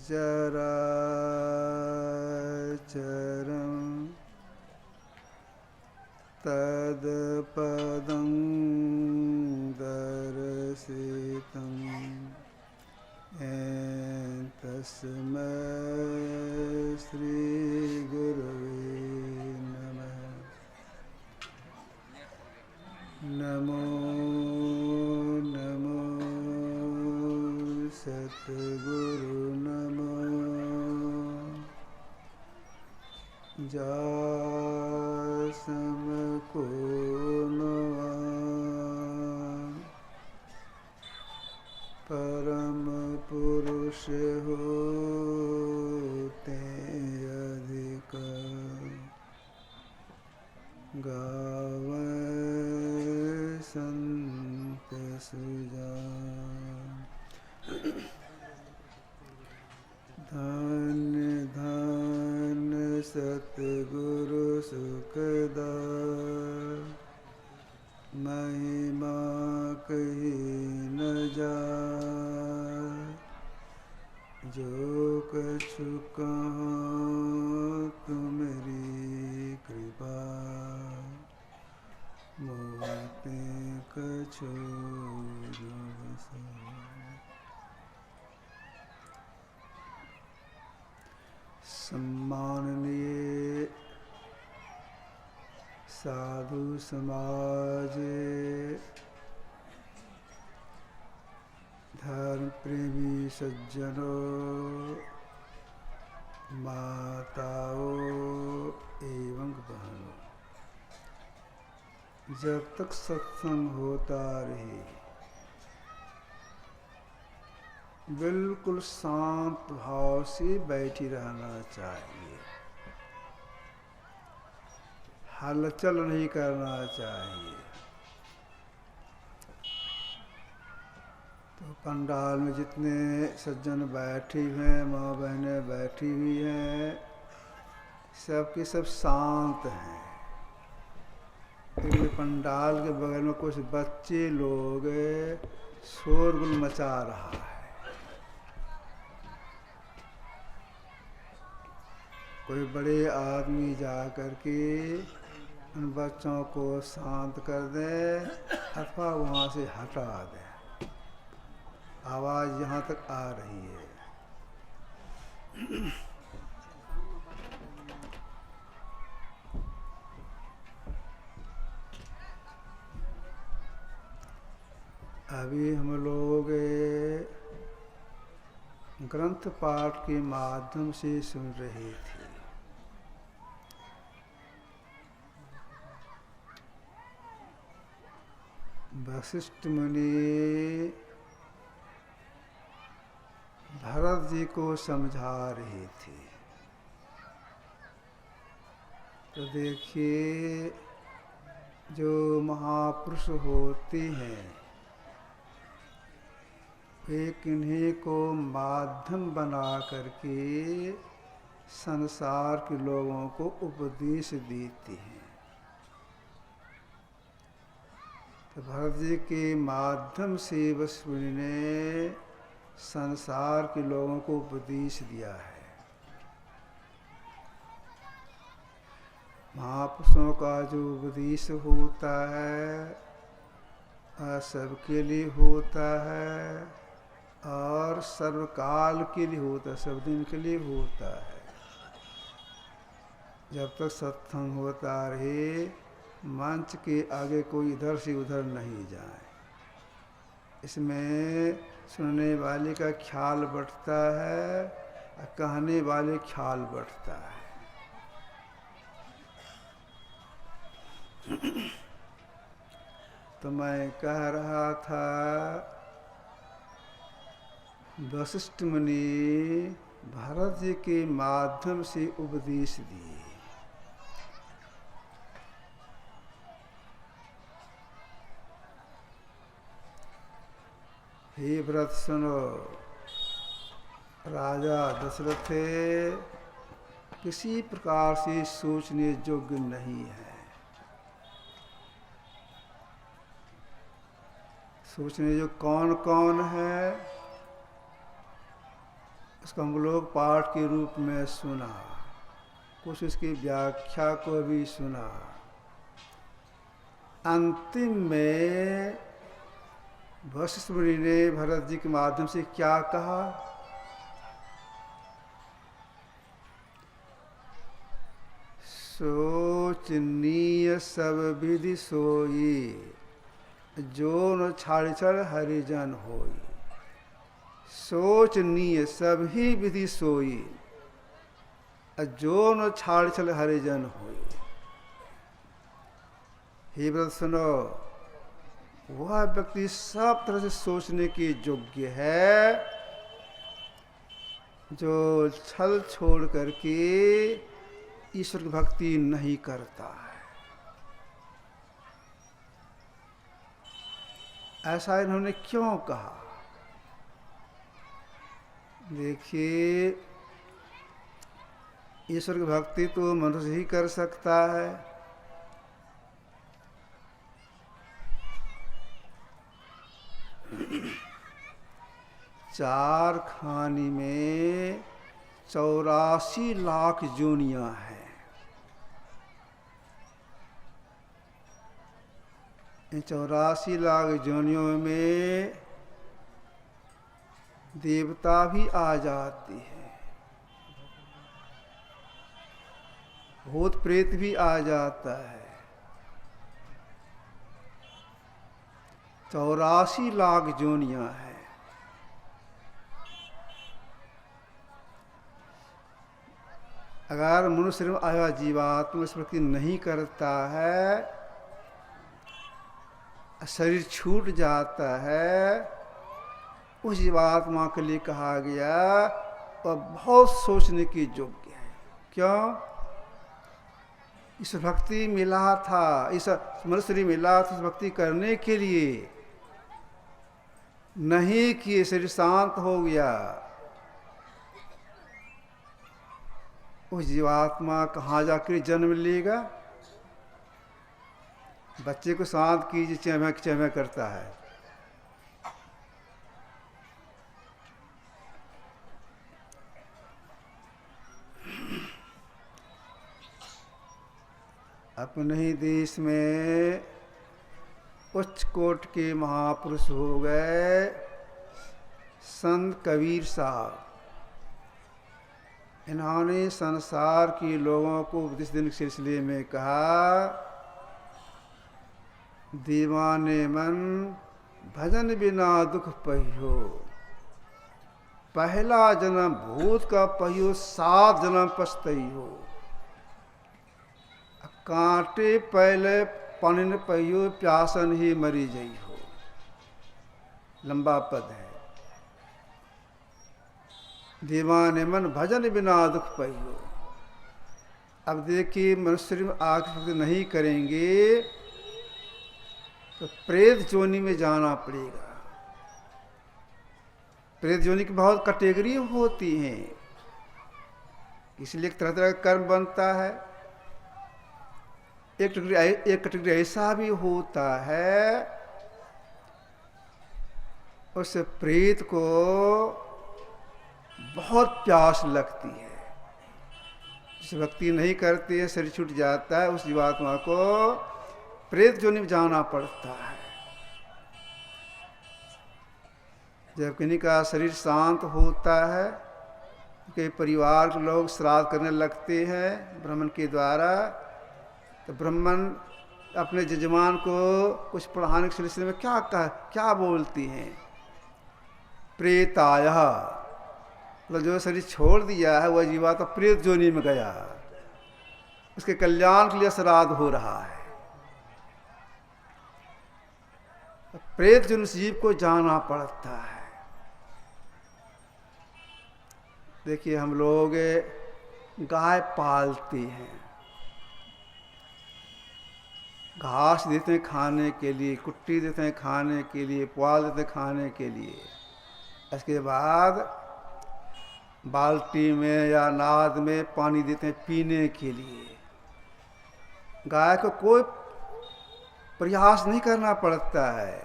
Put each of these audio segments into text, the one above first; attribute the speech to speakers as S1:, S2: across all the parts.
S1: चराचरं तत्पदं दर्शितं तस्मै श्रीगुरवे नमः। नमो नमो सद्गुरु नमो जासमको परम पुरुष होते अधिक गावै संत सुजान। धन्य धन्य सतगुरु सुखदाय महिमा कही न जाय। जो कछु कहाँ तुमरी कृपा मोते कछु न बसाय। सम्माननीय साधु समाज, धर्म प्रेमी सज्जनों, माताओं एवं बहनों, जब तक सत्संग होता रहे बिल्कुल शांत भाव से बैठी रहना चाहिए, हलचल नहीं करना चाहिए। तो पंडाल में जितने सज्जन बैठे हुए हैं, माँ बहनें बैठी हुई हैं, सबके सब शांत हैं। क्योंकि पंडाल के बगल में कुछ बच्चे लोग शोरगुल मचा रहा है। कोई बड़े आदमी जा कर के उन बच्चों को शांत कर दें अथवा वहाँ से हटा दें। आवाज़ यहाँ तक आ रही है। अभी हम लोग ग्रंथ पाठ के माध्यम से सुन रहे थे। वशिष्ठ मुनि भरत जी को समझा रहे थे। तो देखिए, जो महापुरुष होते हैं वे किन्हीं को माध्यम बना करके संसार के लोगों को उपदेश देते हैं। तो भरत जी के माध्यम से वशिष्ठ मुनि ने संसार के लोगों को उपदेश दिया है। महापुरुषों का जो उपदेश होता है सबके लिए होता है और सर्वकाल के लिए होता है, सब दिन के लिए होता है। जब तक सत्संग होता रहे मंच के आगे कोई इधर से उधर नहीं जाए। इसमें सुनने वाले का ख्याल बढ़ता है और कहने वाले ख्याल बढ़ता है। तो मैं कह रहा था वशिष्ठ मुनि भरत जी के माध्यम से उपदेश दिए। हे भरत सुनो, राजा दशरथ किसी प्रकार से सोचने योग्य नहीं है। सोचने जो कौन कौन है उसको हम लोग पाठ के रूप में सुना, कुछ उसकी व्याख्या को भी सुना। अंतिम में वशिष्ठ मुनि ने भरत जी के माध्यम से क्या कहा? सोचनीय सब विधि सोई, जो न छाड़ हरिजन होई। सोचनीय सब ही विधि सोई, जो न छाड़ हरिजन होई। हे व्रत सुनो, वह व्यक्ति सब तरह से सोचने के योग्य है जो छल छोड़ करके ईश्वर की भक्ति नहीं करता है। ऐसा इन्होंने क्यों कहा? देखिए, ईश्वर की भक्ति तो मनुष्य ही कर सकता है। चार खानी में 84 लाख जोनियां हैं। इन 84 लाख जोनियों में देवता भी आ जाती है, भूत प्रेत भी आ जाता है। 84 लाख जोनियां हैं। अगर मनुष्य में आया जीवात्मा इस प्रति नहीं करता है, शरीर छूट जाता है, उस जीवात्मा के लिए कहा गया वह बहुत सोचने की योग्य है। क्यों? इस भक्ति मिला था, इस मनुष्य मिला था इस भक्ति करने के लिए, नहीं कि शरीर शांत हो गया। उस जीवात्मा कहाँ जाकर जन्म लेगा? बच्चे को शांत कीजिए, चैम्या चैम्या करता है। अपने ही देश में उच्च कोट के महापुरुष हो गए संत कबीर साहब। इन्होंने संसार के लोगों को उपदेश देने के सिलसिले में कहा, दीवाने मन भजन बिना दुख पहियो, पहला जन्म भूत का पहियो, 7 जन्म पछतइयो। कांटे पहले पानी न पहियो, प्यासन ही मरी जई हो। लंबा पद है। दीवाने मन भजन बिना दुख पहियो। अब देखिए, मनुष्य में आगे नहीं करेंगे तो प्रेत जोनी में जाना पड़ेगा। प्रेत जोनी की बहुत कैटेगरी होती हैं, इसलिए तरह तरह का कर्म बनता है। एक कैटेगरी ऐसा भी होता है, उस प्रेत को बहुत प्यास लगती है, जिस भक्ति नहीं करती है, शरीर छूट जाता है, उस जीवात्मा को प्रेत जोनि में जाना पड़ता है। जब किन्हीं का शरीर शांत होता है, उनके परिवार के लोग श्राद्ध करने लगते हैं ब्राह्मण के द्वारा, तो ब्राह्मण अपने जजमान को कुछ पढ़ाने के सिलसिले में क्या बोलती हैं? प्रेतायः, मतलब जो शरीर छोड़ दिया है वह जीवा तो प्रेत जोनि में गया, उसके कल्याण के लिए श्राद्ध हो रहा है। प्रेत जोनि से जीव को जाना पड़ता है। देखिए, हम लोग गाय पालते हैं, घास देते हैं खाने के लिए, कुट्टी देते हैं खाने के लिए, पुआल देते हैं खाने के लिए। इसके बाद बाल्टी में या नाद में पानी देते हैं पीने के लिए। गाय को कोई प्रयास नहीं करना पड़ता है,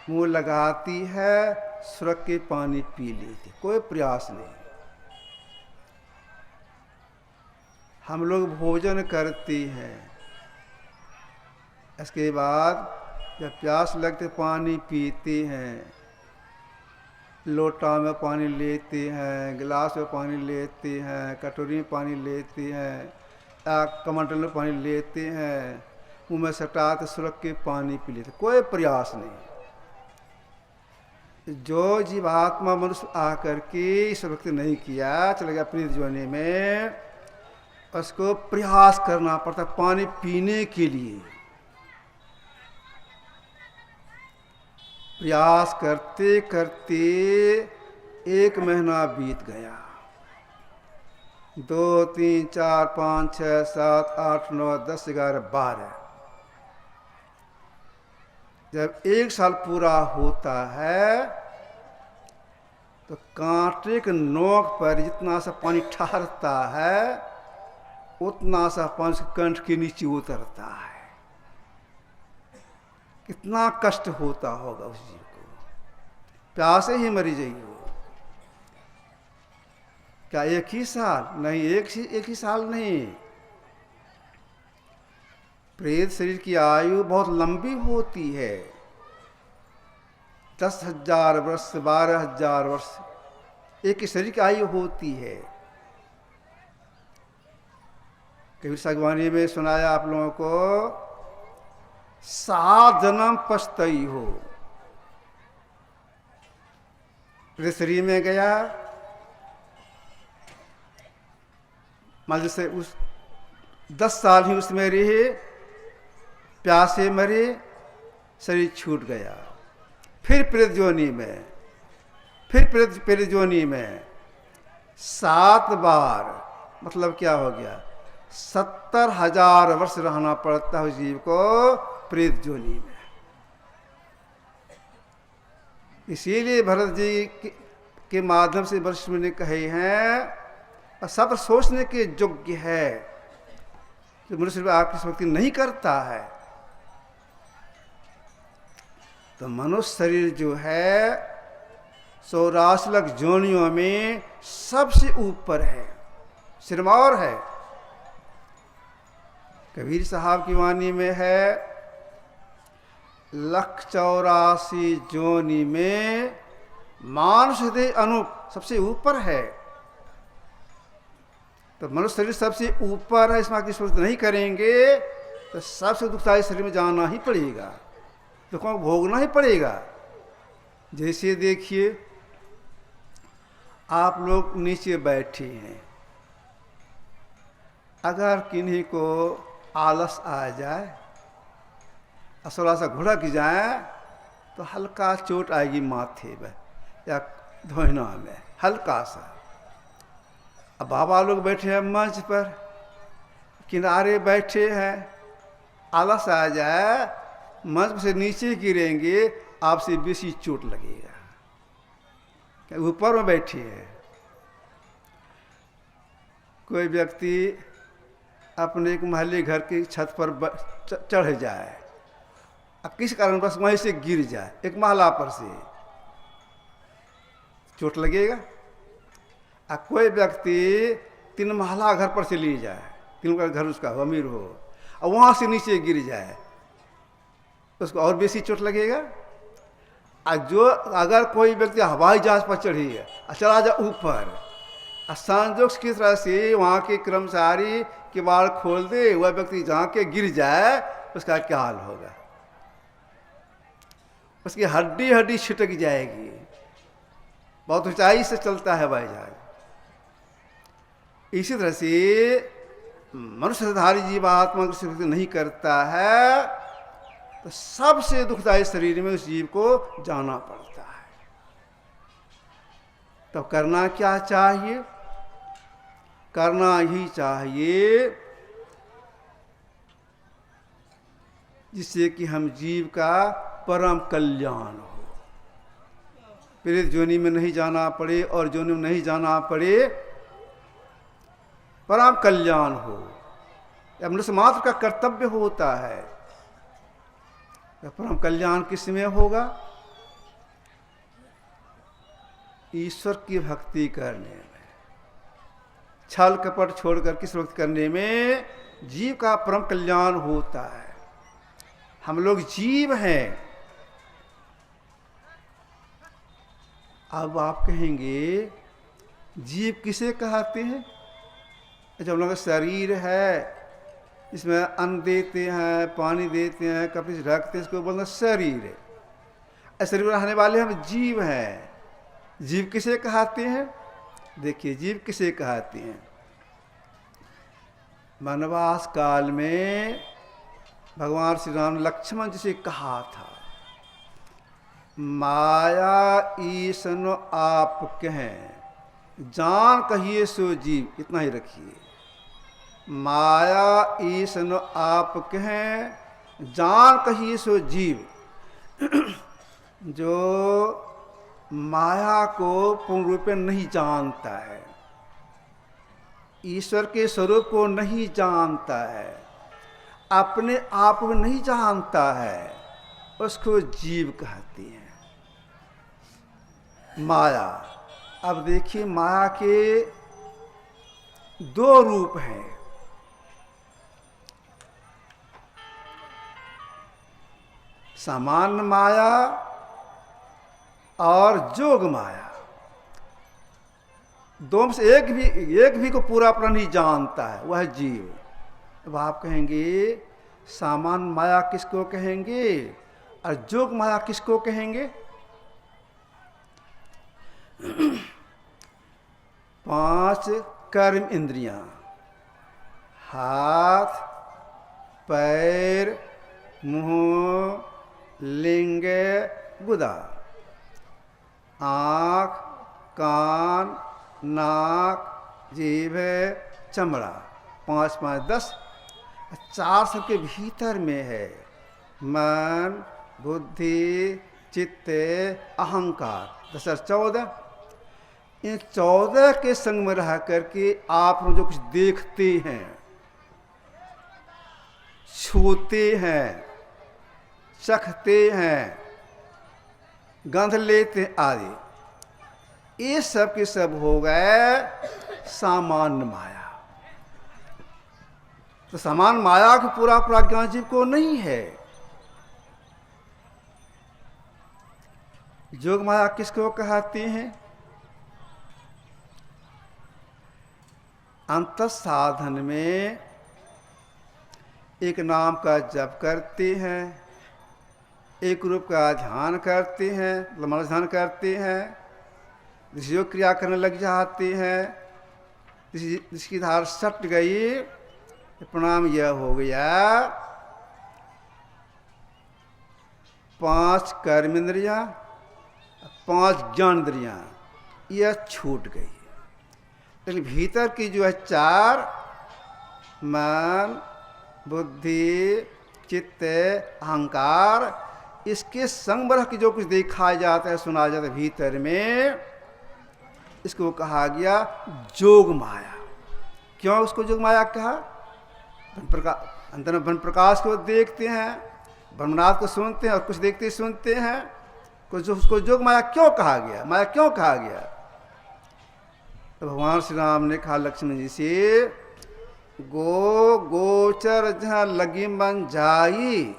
S1: मुंह लगाती है, सुरख के पानी पी लेते, कोई प्रयास नहीं। हम लोग भोजन करते हैं, इसके बाद जब प्यास लगते पानी पीते हैं, लोटा में पानी लेते हैं, गिलास में पानी लेते हैं, कटोरी में पानी लेते हैं, या कमंडल में पानी लेते हैं, मुँह में सटाते सुरख के पानी पी लेते, कोई प्रयास नहीं। जो जीवात्मा मनुष्य आकर के इस वक्त नहीं किया, चला गया प्रेत योनि में, उसको प्रयास करना पड़ता पानी पीने के लिए। प्रयास करते करते 1 महीना बीत गया, 2, 3, 4, 5, 6, 7, 8, 9, 10, 11, 12। जब 1 साल पूरा होता है तो कांटे के नोक पर जितना सा पानी ठहरता है उतना सा पानी कंठ के नीचे उतरता है। कितना कष्ट होता होगा उस जीव को, प्यासे ही मरी जाएगी वो। क्या 1 ही साल? नहीं, एक ही साल नहीं। प्रेत शरीर की आयु बहुत लंबी होती है, 10,000 वर्ष, 12,000 वर्ष एक शरीर की आयु होती है। कबीर सागवानी में सुनाया आप लोगों को, 7 जन्म पछतई हो। प्रेत शरीर में गया, मान जैसे उस 10 साल ही उसमें रहे, प्यासे मरे, शरीर छूट गया, फिर प्रेत योनि में, फिर प्रेत योनि में 7 बार, मतलब क्या हो गया, 70,000 वर्ष रहना पड़ता है जीव को प्रेत योनि में। इसीलिए भरत जी के माध्यम से वशिष्ठ मुनि ने कहे हैं, और सब सोचने के योग्य है, जो मनुष्य आपकी स्मृति नहीं करता है। तो मनुष्य शरीर जो है 84 लाख योनियों में सबसे ऊपर है, सिरमौर है। कबीर साहब की वाणी में है, 184 योनि में मानुष हृदय अनूप सबसे ऊपर है। तो मनुष्य शरीर सबसे ऊपर है, इसमें आपकी सोच नहीं करेंगे तो सबसे दुखदायी शरीर में जाना ही पड़ेगा, दुखों को भोगना ही पड़ेगा। जैसे देखिए आप लोग नीचे बैठे हैं, अगर किन्हीं को आलस आ जाए और थोड़ा सा घुड़क जाए तो हल्का चोट आएगी माथे में या धोना में, हल्का सा। अब बाबा लोग बैठे हैं मंच पर, किनारे बैठे हैं, आलस आ जाए मंच से नीचे गिरेंगे, आपसे बेसी चोट लगेगा। ऊपर में बैठे हैं, कोई व्यक्ति अपने एक महल्ले घर की छत पर चढ़ जाए, अब किस कारण बस वहीं से गिर जाए, एक महला पर से, चोट लगेगा। अब कोई व्यक्ति 3 महला घर पर से ले जाए, 3 का घर उसका हो, अमीर हो, और वहां से नीचे गिर जाए, उसको और बेसी चोट लगेगा। जो अगर कोई व्यक्ति हवाई जहाज पर चढ़ी है और चला जाए ऊपर, और संजोग की तरह से वहाँ के कर्मचारी किवाड़ खोल दे, वह व्यक्ति जहाँ के गिर जाए, उसका क्या हाल होगा? उसकी हड्डी हड्डी छिटक जाएगी। बहुत ऊंचाई से चलता है हवाई जहाज। इसी तरह से मनुष्यधारी जीवात्मा को स्वीकृति नहीं करता है तो सबसे दुखदायी शरीर में उस जीव को जाना पड़ता है। तो करना क्या चाहिए? करना ही चाहिए जिससे कि हम जीव का परम कल्याण हो, प्रेत योनि में नहीं जाना पड़े और योनि में नहीं जाना पड़े, परम कल्याण हो। यह मनुष्य मात्र का कर्तव्य होता है। परम कल्याण किस में होगा? ईश्वर की भक्ति करने में, छल कपट छोड़कर किस भक्ति करने में जीव का परम कल्याण होता है। हम लोग जीव हैं। अब आप कहेंगे जीव किसे कहते हैं? जब हम लोग का शरीर है, इसमें अन्न देते हैं, पानी देते हैं, कपड़े रखते हैं, इसको बोलना शरीर है। शरीर में रहने वाले हम जीव हैं। जीव किसे कहते हैं? देखिए जीव किसे कहते हैं। वनवास काल में भगवान श्री राम ने लक्ष्मण जी से कहा था, माया ईसन आप कहें, जान कहिए सो जीव। इतना ही रखिए। माया ईसन आप कहें, जान कहिए सो जीव। जो माया को पूर्ण रूप में नहीं जानता है, ईश्वर के स्वरूप को नहीं जानता है, अपने आप को नहीं जानता है, उसको जीव कहते हैं। माया। अब देखिए माया के दो रूप हैं। सामान्य माया और जोग माया। दोनों से एक भी को पूरा अपना नहीं जानता है, वह जीव। अब आप कहेंगे सामान्य माया किसको कहेंगे और जोग माया किसको कहेंगे? 5 कर्म इंद्रियां, हाथ, पैर, मुंह, लिंग, गुदा, आँख, कान, नाक, जीभ, चमड़ा, 5 5 10। 4 सबके भीतर में है मन, बुद्धि, चित्त, अहंकार। 10 और 14। इन 14 के संग में रह करके आप जो कुछ देखते हैं, छूते हैं, चखते हैं, गंध लेते हैं आदि, ये सब के सब हो गए सामान्य माया। तो सामान्य माया का पूरा ज्ञान जीव को नहीं है। जोग माया किसको कहते हैं? अंत साधन में एक नाम का जप करते हैं, एक रूप का ध्यान करते हैं, मन ध्यान करते हैं, योग क्रिया करने लग जाते हैं, जिसकी धार सट गई, प्रणाम यह हो गया। 5 कर्मेंद्रियां, 5 ज्ञानेंद्रियां, यह छूट गई। लेकिन भीतर की जो है 4 मन, बुद्धि, चित्त, अहंकार, इसके संग रह के जो कुछ देखा जाता है, सुना जाता है भीतर में, इसको कहा गया जोग माया। क्यों उसको जोग माया कहा? अंदर में ब्रह्म प्रकाश को देखते हैं, ब्रह्मनाथ को सुनते हैं और कुछ देखते सुनते हैं, कुछ उसको जोग माया क्यों कहा गया? माया क्यों कहा गया? तो भगवान श्री राम ने कहा लक्ष्मण जी से, गो गोचर जहाँ लगी मन जाई,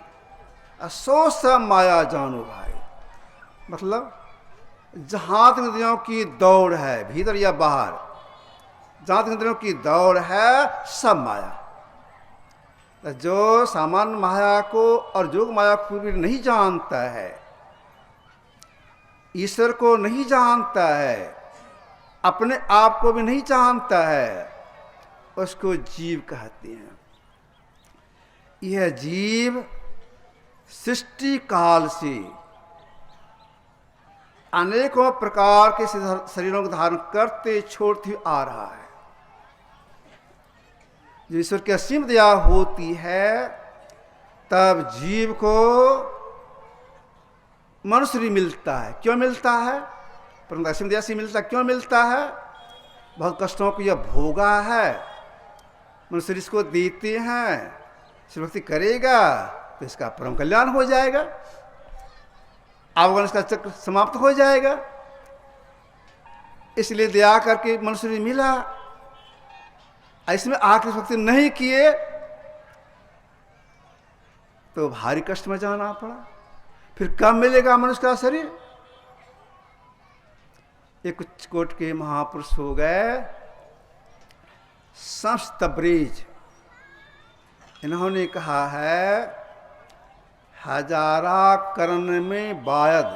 S1: सो सब माया जानो भाई। मतलब जहाँ तक इंद्रियों की दौड़ है, भीतर या बाहर, जहाँ तक इंद्रियों की दौड़ है, सब माया। तो जो सामान्य माया को और जोग माया को पूरी नहीं जानता है, ईश्वर को नहीं जानता है, अपने आप को भी नहीं जानता है, उसको जीव कहते हैं। यह जीव सृष्टि काल से अनेकों प्रकार के शरीरों को धारण करते छोड़ते आ रहा है। जब ईश्वर की असीम दया होती है, तब जीव को मनुष्य मिलता है। क्यों मिलता है? परंतु असीम दया से मिलता, क्यों मिलता है? बहुत कष्टों को यह भोगा है, मनुष्य इसको देते हैं, भक्ति करेगा तो इसका परम कल्याण हो जाएगा, आवन इसका चक्र समाप्त हो जाएगा। इसलिए दया करके मनुष्य शरीर मिला। इसमें आखिर भक्ति नहीं किए तो भारी कष्ट में जाना पड़ा। फिर कब मिलेगा मनुष्य का शरीर? एक कोट के महापुरुष हो गए संत तबरेज, इन्होंने कहा है हजारा करण में बायद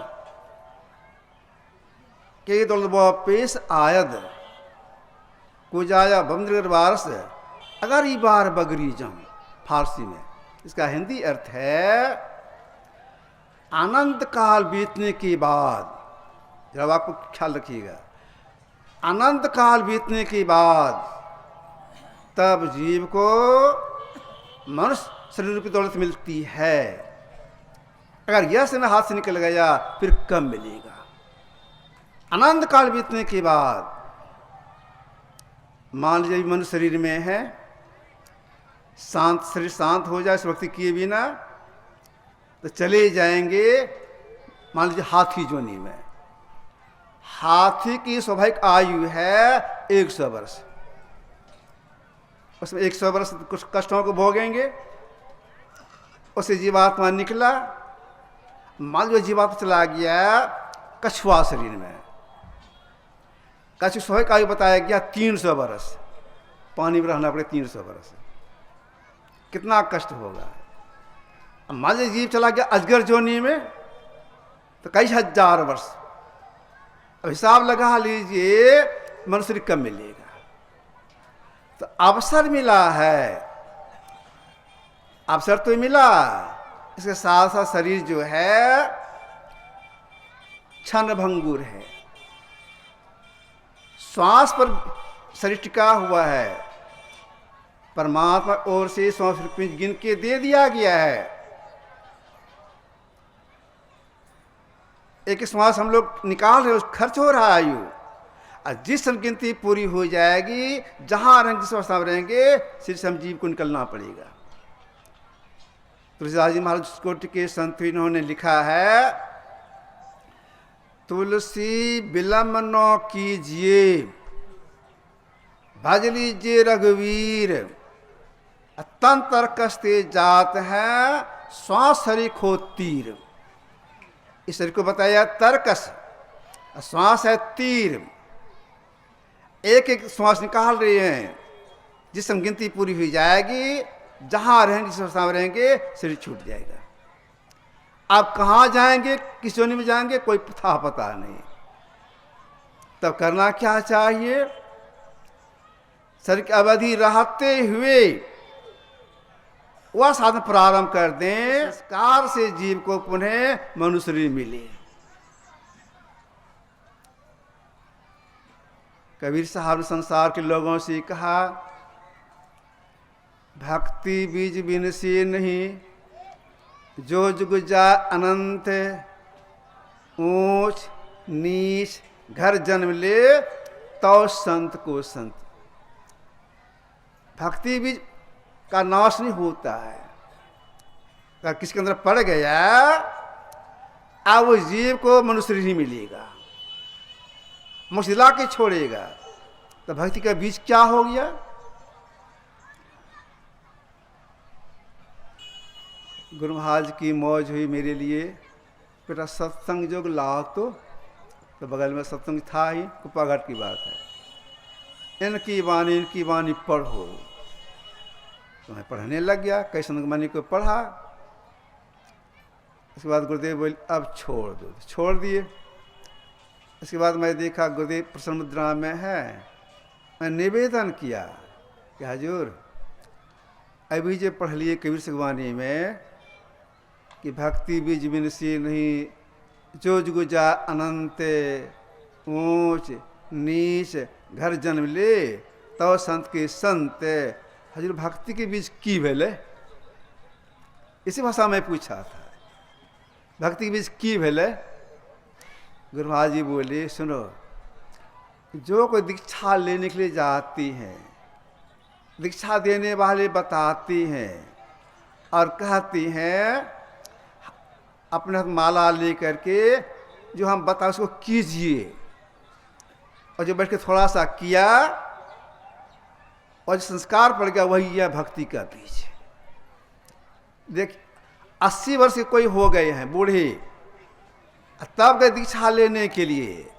S1: के दुलबा पेश आयद को जाया बंदर वारस अगर ई बार बगरी जाऊं। फारसी में इसका हिंदी अर्थ है अनंत काल बीतने के बाद, जब आपको ख्याल रखिएगा, अनंत काल बीतने के बाद तब जीव को मनुष्य शरीर की दौलत मिलती है। अगर यह समय हाथ से निकल गया फिर कब मिलेगा? अनंत काल बीतने के बाद। मान लीजिए मनुष्य शरीर में है, शांत शरीर शांत हो जाए इस वक्त किए बिना तो चले जाएंगे मान लीजिए हाथी जोनी में। हाथी की स्वाभाविक आयु है 100 वर्ष, उसमें 100 वर्ष कुछ कष्टों को भोगेंगे। उससे जीवात्मा निकला, मान लो जीवात्मा चला गया कछुआ शरीर में। कछु स्वाभाविक आयु बताया गया 300 वर्ष, पानी में रहना पड़े 300 वर्ष, कितना कष्ट होगा। मान लीजिए जीव चला गया अजगर जोनी में तो कई हजार वर्ष। अब हिसाब लगा लीजिए मनुष्य कब मिलेगा? तो अवसर मिला है, अवसर तो मिला, इसके साथ साथ शरीर जो है क्षण भंगुर है, श्वास पर शरीर टिका हुआ है। परमात्मा ओर से श्वास गिन के दे दिया गया है। एक श्वास हम लोग निकाल रहे, खर्च हो रहा है आयु, और जिस समय गिनती पूरी हो जाएगी, जहां रहेंगे जिस अवस्था में रहेंगे, श्री सम जीव को निकलना पड़ेगा। तुलसीदास जी महाराज कोटि के संत इन्होंने लिखा है तुलसी विलंब न कीजिए भज लीजिए रघुवीर तंत्र कसते जात है श्वास शरीर खो तीर। इस शरीर को बताया तरकस, श्वास है तीर। एक एक श्वास निकाल रहे हैं, जिस समय गिनती पूरी हुई जाएगी, जहां रहेंगे जिस अवस्था में रहेंगे शरीर छूट जाएगा। आप कहाँ जाएंगे, किस योनि में जाएंगे, कोई पता नहीं। तब करना क्या चाहिए? शरीर की अवधि रहते हुए वह साधन प्रारंभ कर दें, संस्कार से जीव को पुनः मनुष्य शरीर मिले। कबीर साहब ने संसार के लोगों से कहा भक्ति बीज बिन से नहीं, जो जुग जा अनंत ऊंच नीच घर जन्म ले तो संत को संत। भक्ति बीज का नाश नहीं होता है, अगर किसके अंदर पड़ गया अब वो जीव को मनुष्य नहीं मिलेगा, मुझिला के छोड़ेगा। तो भक्ति का बीज क्या हो गया? गुरु महाराज की मौज हुई मेरे लिए, बेटा सत्संग जोग लाओ तो बगल में सत्संग था ही, कुप्पाघाट की बात है। इनकी वाणी पढ़ो। तो मैं पढ़ने लग गया, कई संगमानी को पढ़ा। उसके बाद गुरुदेव बोले अब छोड़ दो, छोड़ दिए। इसके बाद मैं देखा गुरुदेव प्रसन्न मुद्रा में है, मैं निवेदन किया कि हजूर अभी जो पढ़ लिए कबीर सिंह में कि भक्ति बीज बिन से नहीं, जो जुग जा अनंत ऊंच नीच घर जन्म ले तो संत के संत। हजूर भक्ति के बीज की भेले? इसी भाषा में पूछा था, भक्ति के बीज की भेले? गुरु महाराज जी बोले सुनो, जो कोई दीक्षा लेने के लिए जाती हैं, दीक्षा देने वाले बताती हैं और कहती हैं अपने हाथ माला लेकर के जो हम बता उसको कीजिए, और जो बैठ के थोड़ा सा किया और जो संस्कार पड़ गया वही है भक्ति का बीज। देख 80 वर्ष के कोई हो गए हैं बूढ़े, तब गए दीक्षा लेने के लिए,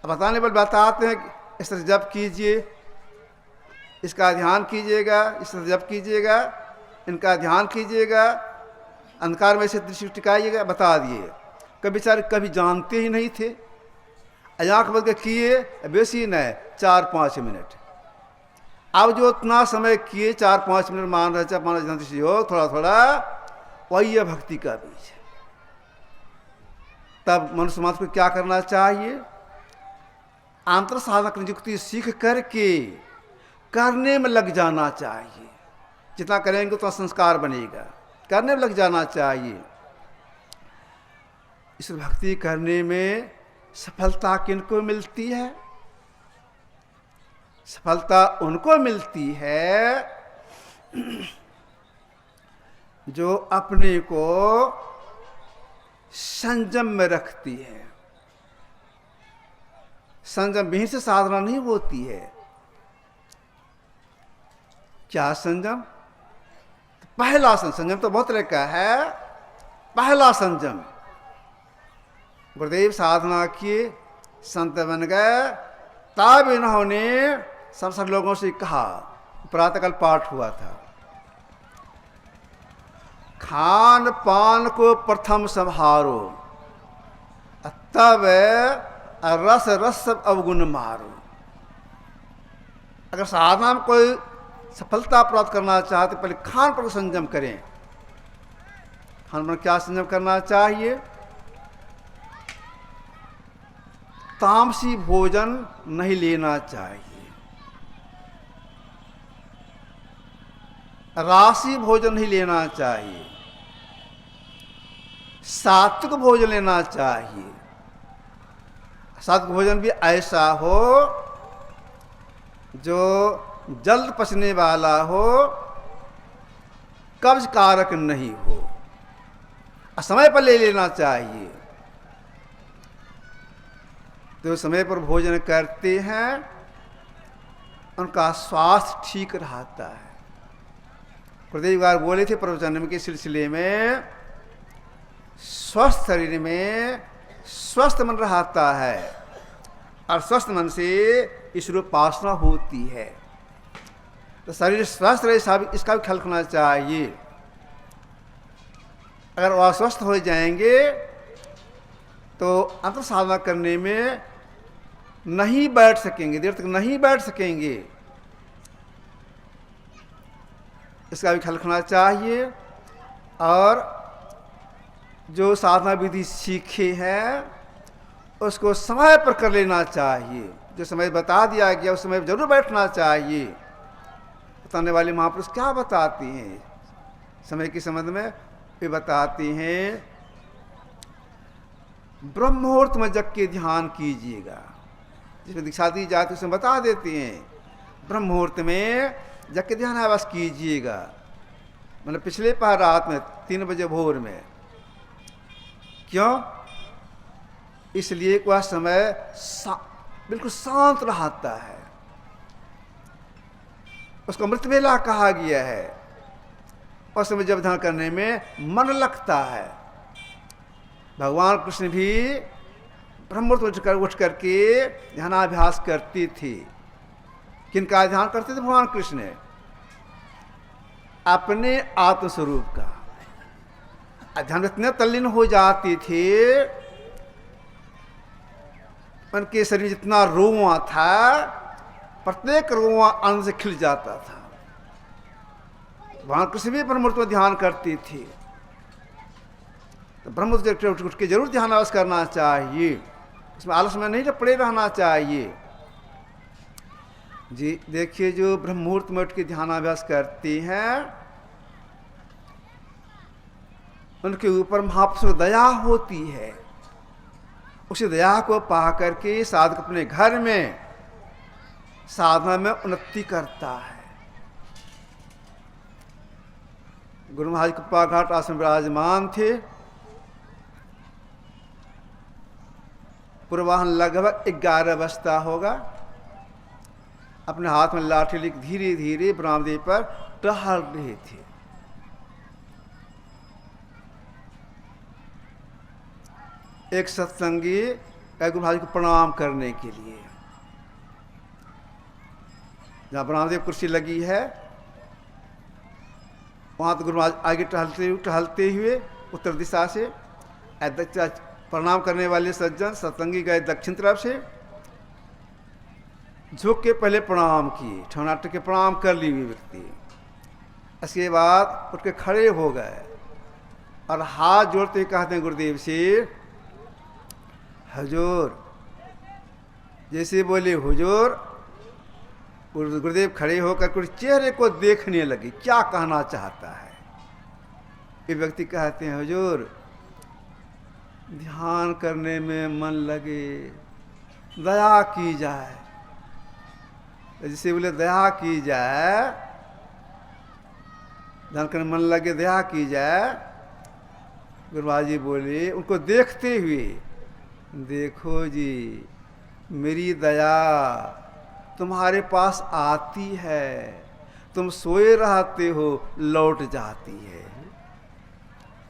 S1: बताने पर बताते हैं इस तरह जप कीजिए, इसका ध्यान कीजिएगा, इस तरह जप कीजिएगा, इनका ध्यान कीजिएगा, अंधकार में से दृष्टि टिकाइएगा, बता दिए। कभी बेचारे कभी जानते ही नहीं थे, आँख बंद के किए, बेसी न 4-5 मिनट। अब जो उतना समय किए 4-5 मिनट मान रहे जानते हो थोड़ा थोड़ा, वही है भक्ति का बीज। तब मनुष्य मात्र को क्या करना चाहिए? आंतर साधक नियुक्ति सीख करके करने में लग जाना चाहिए। जितना करेंगे उतना संस्कार बनेगा, करने में लग जाना चाहिए। इस भक्ति करने में सफलता किनको मिलती है? सफलता उनको मिलती है जो अपने को संयम में रखती है। संयम विहीन से साधना नहीं होती है। क्या संयम? पहला संयम तो बहुत तरह का है। पहला संयम, गुरुदेव साधना किए, संत बन गए, तब इन्होंने सब लोगों से कहा, प्रातःकाल पाठ हुआ था, खान पान को प्रथम संहारो, तब रस रस सब अवगुण मारो। अगर साधना में कोई सफलता प्राप्त करना चाहते पहले खान पर संयम करें। खान पर क्या संयम करना चाहिए? तामसी भोजन नहीं लेना चाहिए, राशि भोजन नहीं लेना चाहिए, सात्विक भोजन लेना चाहिए। सात्विक भोजन भी ऐसा हो जो जल्द पचने वाला हो, कब्ज कारक नहीं हो, समय पर ले लेना चाहिए। तो समय पर भोजन करते हैं उनका स्वास्थ्य ठीक रहता है। गुरुदेव बोले थे प्रवचन के सिलसिले में, स्वस्थ शरीर में स्वस्थ मन रहता है और स्वस्थ मन से ईश्वर उपासना होती है। तो शरीर स्वस्थ रहे इसका भी ख्याल रखना चाहिए। अगर वह अस्वस्थ हो जाएंगे तो अंतर साधना करने में नहीं बैठ सकेंगे, देर तक नहीं बैठ सकेंगे, इसका भी ख्याल रखना चाहिए। और जो साधना विधि सीखे हैं उसको समय पर कर लेना चाहिए। जो समय बता दिया गया उस समय जरूर बैठना चाहिए। बताने वाले महापुरुष क्या बताते हैं समय के संबंध में? वे बताते हैं ब्रह्म मुहूर्त में जग के ध्यान कीजिएगा। जिसमें दीक्षा दी जाती है उसमें बता देते हैं ब्रह्म मुहूर्त में जग के ध्यान अभ्यास कीजिएगा। मतलब पिछले पहर रात में 3 बजे भोर में। क्यों? इसलिए वह समय बिल्कुल शांत रहता है, उसको अमृत वेला कहा गया है। उस समय जब ध्यान करने में मन लगता है। भगवान कृष्ण भी ब्रह्ममुहूर्त उठ करके ध्यानाभ्यास करते थे। किनका ध्यान करते थे भगवान कृष्ण? अपने आत्मस्वरूप का। ध्यान इतने तल्लीन हो जाते थे, उनके शरीर जितना रोंवा था प्रत्येक रोंवा आनंद से खिल जाता था। भगवान कृष्ण भी ब्रह्ममुहूर्त में ध्यान करते थे। तो ब्रह्ममुहूर्त उठ के जरूर ध्यान अभ्यास करना चाहिए, इसमें आलस में नहीं पड़े रहना चाहिए। जी देखिए, जो ब्रह्ममुहूर्त में उठ के ध्यानाभ्यास करते हैं उनके ऊपर महापुरुष दया होती है। उसी दया को पा करके साधक अपने घर में साधना में उन्नति करता है। गुरु महाराज कृपा घाट आश्रम विराजमान थे। पूर्वाहन लगभग 11 बजता होगा। अपने हाथ में लाठी लेकर धीरे धीरे ब्रह्मदेव पर टहल रहे थे। एक सत्संगी गुरु महाराज को प्रणाम करने के लिए, जहाँ ब्रह्मदेव कुर्सी लगी है वहाँ तो गुरु महाराज आगे टहलते हुए उत्तर दिशा से, प्रणाम करने वाले सज्जन सत्संगी गए दक्षिण तरफ से, झुक के पहले प्रणाम किए, ठौनाट के प्रणाम कर लिए व्यक्ति। इसके बाद उठ के खड़े हो गए और हाथ जोड़ते कहते हैं गुरुदेव से, हुजूर। जैसे बोले हुजूर, गुरुदेव खड़े होकर कुछ चेहरे को देखने लगे, क्या कहना चाहता है। ये व्यक्ति कहते हैं, हुजूर ध्यान करने में मन लगे, दया की जाए। जैसे बोले दया की जाए, ध्यान करने में मन लगे, दया की जाए। गुरु महाराज जी बोले उनको देखते हुए, देखो जी मेरी दया तुम्हारे पास आती है, तुम सोए रहते हो लौट जाती है।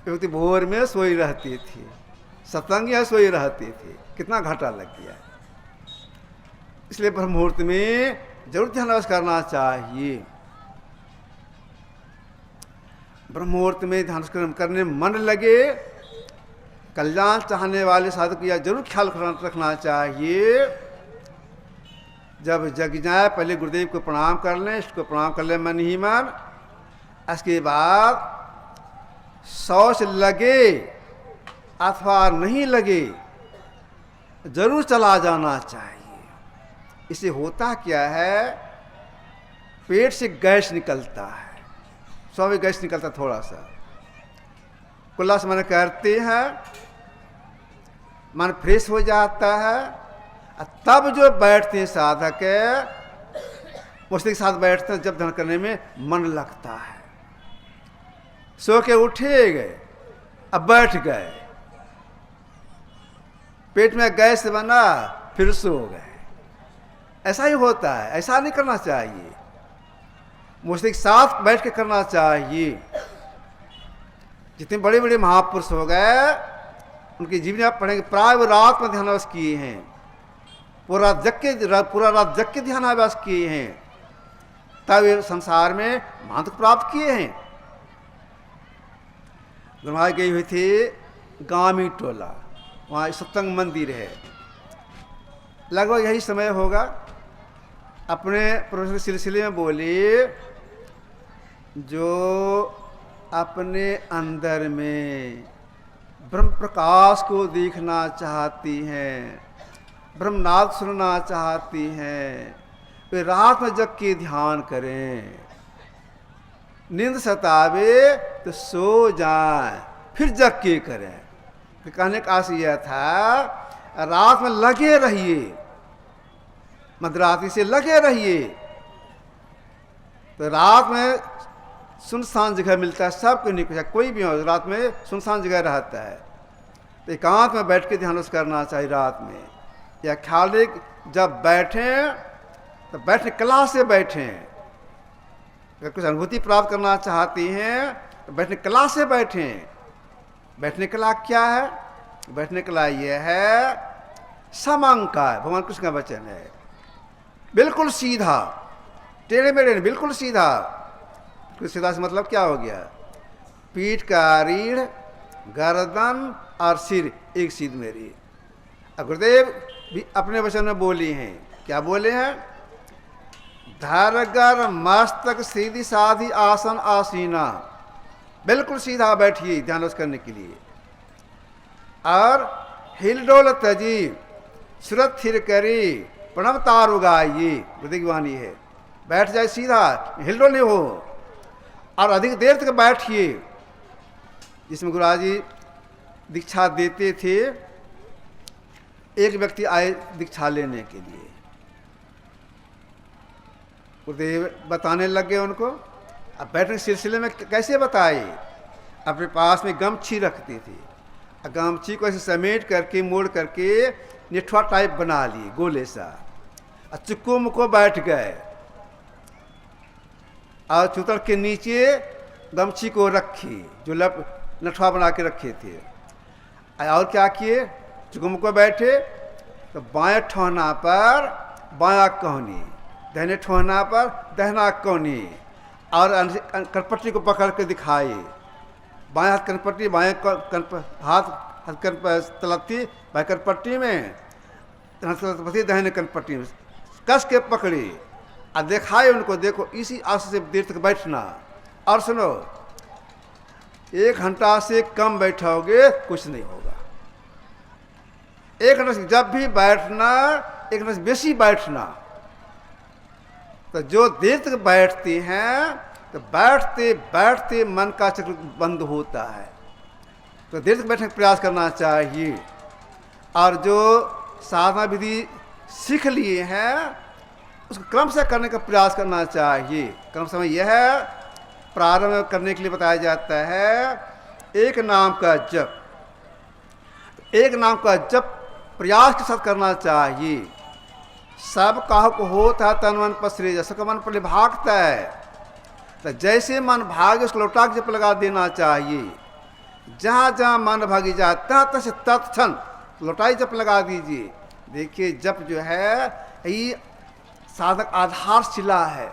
S1: व्यक्ति भोर में सोई रहते थे, सत्संग सोए रहते थे, कितना घाटा लग गया। इसलिए ब्रह्म मुहूर्त में जरूर ध्यान करना चाहिए। ब्रह्म मुहूर्त में ध्यान करने मन लगे, कल्याण चाहने वाले साधक को यह जरूर ख्याल रखना चाहिए, जब जग जाए पहले गुरुदेव को प्रणाम कर लें, इसको प्रणाम कर लें मन ही मन। इसके बाद शौच लगे अथवा नहीं लगे जरूर चला जाना चाहिए। इससे होता क्या है, पेट से गैस निकलता है, स्वाभाविक गैस निकलता थोड़ा सा, कुल्ला से मन करते हैं, मन फ्रेश हो जाता है। तब जो बैठते हैं साधक उसके साथ बैठते हैं, जब ध्यान करने में मन लगता है। सो के उठे गए, अब बैठ गए, पेट में गैस बना, फिर सो गए। ऐसा ही होता है, ऐसा नहीं करना चाहिए, मुझसे साथ बैठ के करना चाहिए। जितने बड़े बड़े महापुरुष हो गए, उनके जीवन आप पढ़ेंगे, प्राय रात में ध्यानाभ्यास किए हैं, पूरा रात जग के ध्यानाभ्यास किए हैं, तब वे संसार में महत्व प्राप्त किए हैं। गुरु महाराज गए हुए थे गामी टोला, वहाँ सत्संग मंदिर है, लगभग यही समय होगा। अपने प्रोफेसर के सिलसिले में बोले, जो अपने अंदर में ब्रह्म प्रकाश को देखना चाहती हैं, ब्रह्मनाद सुनना चाहती हैं, वे रात में जग के ध्यान करें। नींद सतावे तो सो जाएं, फिर जग के करें। तो कहने का आशय यह था, रात में लगे रहिए, मध्यरात्रि से लगे रहिए, तो रात में सुनसान जगह मिलता है, सबको नहीं, कोई भी हो रात में सुनसान जगह रहता है, तो एकांत में बैठ के ध्यान करना चाहिए रात में। या ख्याल रहे जब बैठें तो बैठने कला से बैठें, अगर कुछ अनुभूति प्राप्त करना चाहती हैं तो बैठने कला से बैठें। बैठने कला क्या है? बैठने कला यह है, समांकाय, भगवान कृष्ण का वचन है, बिल्कुल सीधा, टेढ़े मेढ़े नहीं, बिल्कुल सीधा। सीधा से मतलब क्या हो गया? पीठ का रीढ़, गर्दन और सिर एक सीध में रीढ़। गुरुदेव भी अपने वचन में बोली हैं, क्या बोले हैं? धरगर मस्तक सीधी साधी आसन आसीना, बिल्कुल सीधा बैठिए ध्यान करने के लिए। और हिलडोल तजी, सुरत थिर करी, प्रणव तार उगाइए, गुरुदेव की वाणी है। बैठ जाए सीधा, हिलडोल नहीं हो, और अधिक देर तक बैठिए। जिसमें गुरुराज जी दीक्षा देते थे, एक व्यक्ति आए दीक्षा लेने के लिए, गुरुदेव बताने लग गए उनको। अब बैठने के सिलसिले में कैसे बताए? अपने पास में गमछी रखते थे, गमछी को ऐसे समेट करके मोड़ करके निठुआ टाइप बना लिए गोले सा, और चिक्को मुक्को बैठ गए और चूतर के नीचे गमछी को रखी जो नठुआ बना के रखे थे। और क्या किए, चिक्को मुक्को बैठे तो बाएं ठोहना पर बायां कोहनी, दाहिने ठोहना पर दाहिना कोहनी, और कनपट्टी को पकड़ के दिखाए। बाएं हाथ कनपट्टी, बाएं हाथ तलत्ती बाएं कनपट्टी में, तलत्ती दाहिने कनपट्टी में कस के पकड़ी और दिखाए उनको, देखो इसी आस से देर तक बैठना। और सुनो, 1 घंटा से कम बैठोगे कुछ नहीं होगा। 1 घंटा से जब भी बैठना, 1 घंटा से बेसी बैठना। तो जो देर तक बैठते हैं तो बैठते बैठते मन का चक्र बंद होता है, तो देर तक बैठने का प्रयास करना चाहिए। और जो साधना विधि सीख लिए हैं उसको क्रम से करने का प्रयास करना चाहिए। क्रम समय यह प्रारंभ करने के लिए बताया जाता है, एक नाम का जप, एक नाम का जप प्रयास के साथ करना चाहिए। सब काहक होता तन मन पसरे, जैसा मन पर भागता है, तो जैसे मन भागे उसको लौटा के जप लगा देना चाहिए। जहाँ जहाँ मन भागी जाए तहाँ से तत्क्षण लौटाई जप लगा दीजिए। देखिए जप जो है ये साधक आधारशिला है।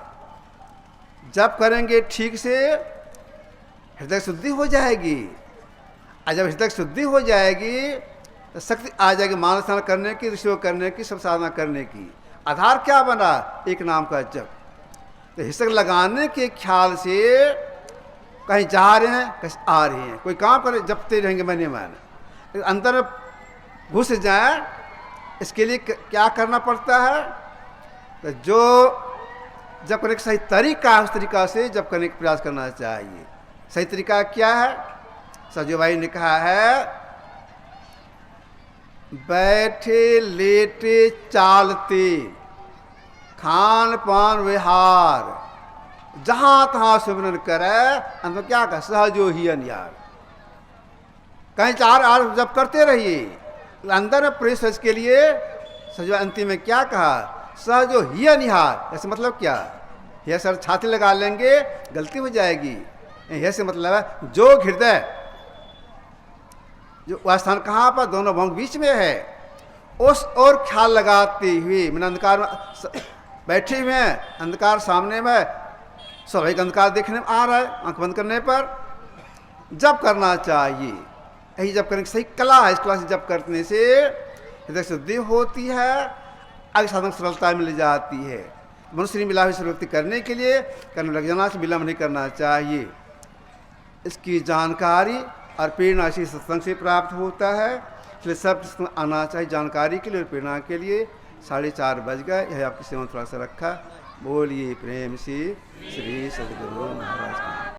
S1: जप करेंगे ठीक से हृदय शुद्धि हो जाएगी, और जब हृदय शुद्धि हो जाएगी तो शक्ति आ जाएगी मानव स्नान करने की, ऋषि करने की, सब साधना करने की। आधार क्या बना, एक नाम का जप। तो हिस्सा लगाने के ख्याल से कहीं जा रहे हैं कहीं आ रहे हैं, कोई काम करे जपते रहेंगे मने मन, अंदर घुस जाए इसके लिए क्या करना पड़ता है। तो जो जप करने का सही तरीका है उस तरीका से जप करने का प्रयास करना चाहिए। सही तरीका क्या है, सजो भाई ने कहा है, बैठे लेटे चालते खान पान विहार जहां तहां सिमरन करे, अंत में क्या कहा, सहजो ही अनियार। कहीं 4 आर जब करते रहिए, अंदर में प्रवेश के लिए सजो अंतिम में क्या कहा, सहजो ही अनिहार। ऐसे मतलब क्या, यह सर छाती लगा लेंगे गलती हो जाएगी। ऐसे मतलब है जो हृदय, जो वह स्थान कहाँ पर दोनों भंग बीच में है, उस और ख्याल लगाते हुए, मैंने अंधकार में बैठे हुए हैं, अंधकार सामने में, स्वाभाविक अंधकार देखने में आ रहा है, आंख बंद करने पर जप करना चाहिए। यही जप करने की सही कला है। इस कला से जप करने से हृदय शुद्धि होती है, आगे साधन सरलता मिल जाती है। मनुष्य मिला हुई सर्वोक्ति करने के लिए कर्म लग जाना से विलम्ब नहीं करना चाहिए। इसकी जानकारी और प्रेरणा इसी सत्संग से प्राप्त होता है, इसलिए सब आना चाहिए जानकारी के लिए और प्रेरणा के लिए। 4:30 बज गए, यह आपकी सेवा थोड़ा सा रखा। बोलिए प्रेम से श्री सद्गुरु महाराज की।